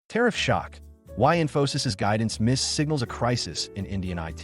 Tariff shock. Why Infosys' guidance missed signals a crisis in Indian IT.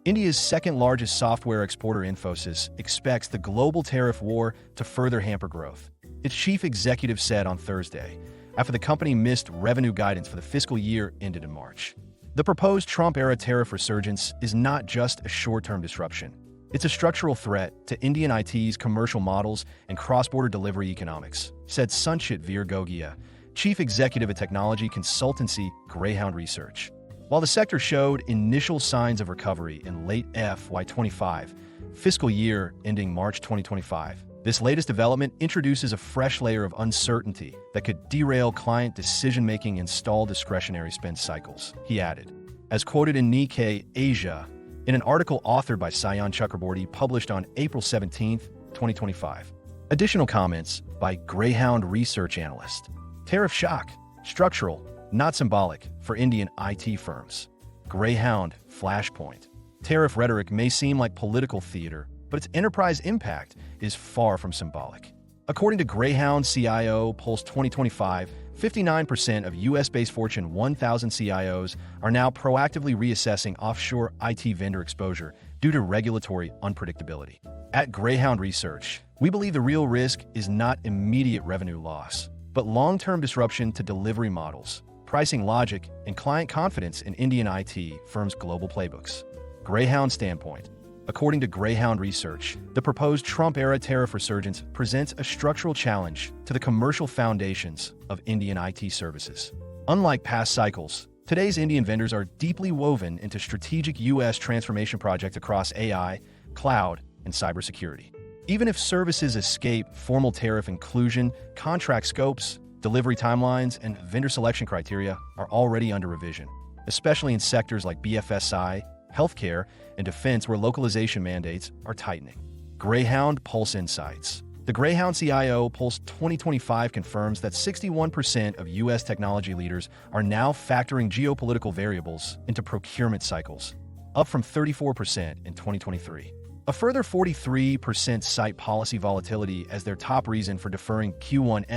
India's second-largest software exporter Infosys expects the global tariff war to further hamper growth. Its chief executive said on Thursday, after the company missed revenue guidance for the fiscal year ended in March. The proposed Trump-era tariff resurgence is not just a short-term disruption. It's a structural threat to Indian IT's commercial models and cross-border delivery economics, said Sanchit Gogia, chief executive at technology consultancy Greyhound Research. While the sector showed initial signs of recovery in late FY25, fiscal year ending March 2025, this latest development introduces a fresh layer of uncertainty that could derail client decision-making and stall discretionary spend cycles, he added. As quoted in Nikkei, Asia, in an article authored by Sayan Chakraborty published on April 17, 2025. Additional comments by Greyhound Research Analyst. Tariff shock, structural, not symbolic, for Indian IT firms. Greyhound Flashpoint. Tariff rhetoric may seem like political theater, but its enterprise impact is far from symbolic. According to Greyhound CIO Pulse 2025, 59% of US-based Fortune 1000 CIOs are now proactively reassessing offshore IT vendor exposure due to regulatory unpredictability. At Greyhound Research, we believe the real risk is not immediate revenue loss, but long-term disruption to delivery models, pricing logic, and client confidence in Indian IT firms' global playbooks. Greyhound standpoint. According to Greyhound Research, the proposed Trump-era tariff resurgence presents a structural challenge to the commercial foundations of Indian IT services. Unlike past cycles, today's Indian vendors are deeply woven into strategic U.S. transformation projects across AI, cloud, and cybersecurity. Even if services escape formal tariff inclusion, contract scopes, delivery timelines, and vendor selection criteria are already under revision, especially in sectors like BFSI, healthcare, and defense where localization mandates are tightening. Greyhound Pulse Insights. The Greyhound CIO Pulse 2025 confirms that 61% of U.S. technology leaders are now factoring geopolitical variables into procurement cycles, up from 34% in 2023. A further 43% cite policy volatility as their top reason for deferring Q1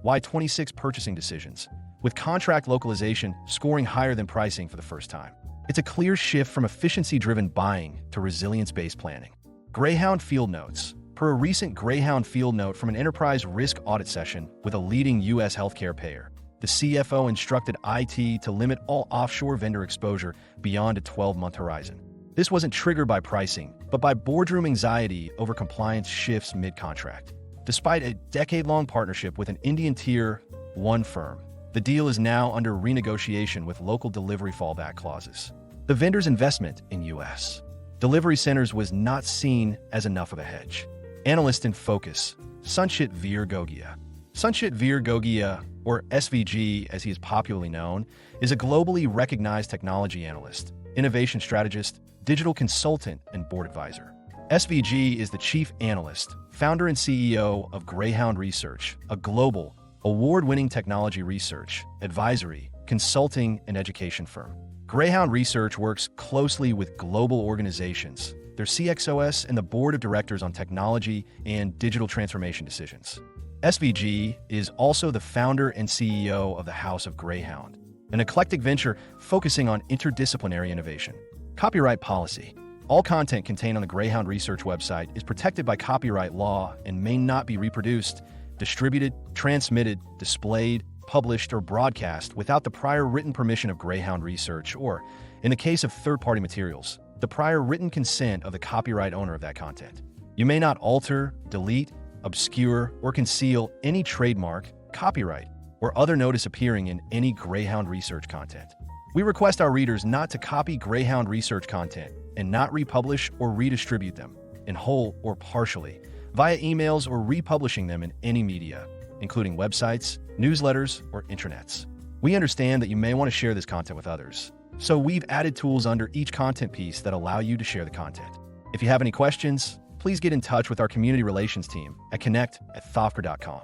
FY26 purchasing decisions, with contract localization scoring higher than pricing for the first time. It's a clear shift from efficiency-driven buying to resilience-based planning. Greyhound Fieldnotes. Per a recent Greyhound Fieldnote from an enterprise risk audit session with a leading U.S. healthcare payer, the CFO instructed IT to limit all offshore vendor exposure beyond a 12-month horizon. This wasn't triggered by pricing, but by boardroom anxiety over compliance shifts mid-contract. Despite a decade-long partnership with an Indian Tier 1 firm, the deal is now under renegotiation with local delivery fallback clauses. The vendor's investment in U.S. delivery centers was not seen as enough of a hedge. Analyst in focus, Sanchit Gogia. Sanchit Gogia, or SVG as he is popularly known, is a globally recognized technology analyst, innovation strategist, digital consultant, and board advisor. SVG is the chief analyst, founder and CEO of Greyhound Research, a global, award-winning technology research, advisory, consulting, and education firm. Greyhound Research works closely with global organizations, their CXOs, and the board of directors on technology and digital transformation decisions. SVG is also the founder and CEO of the House of Greyhound, an eclectic venture focusing on interdisciplinary innovation. Copyright policy. All content contained on the Greyhound Research website is protected by copyright law and may not be reproduced, distributed, transmitted, displayed, published, or broadcast without the prior written permission of Greyhound Research or, in the case of third-party materials, the prior written consent of the copyright owner of that content. You may not alter, delete, obscure, or conceal any trademark, copyright, or other notice appearing in any Greyhound Research content. We request our readers not to copy Greyhound Research content and not republish or redistribute them, in whole or partially, via emails or republishing them in any media, including websites, newsletters, or intranets. We understand that you may want to share this content with others, so we've added tools under each content piece that allow you to share the content. If you have any questions, please get in touch with our community relations team at connect@thofker.com.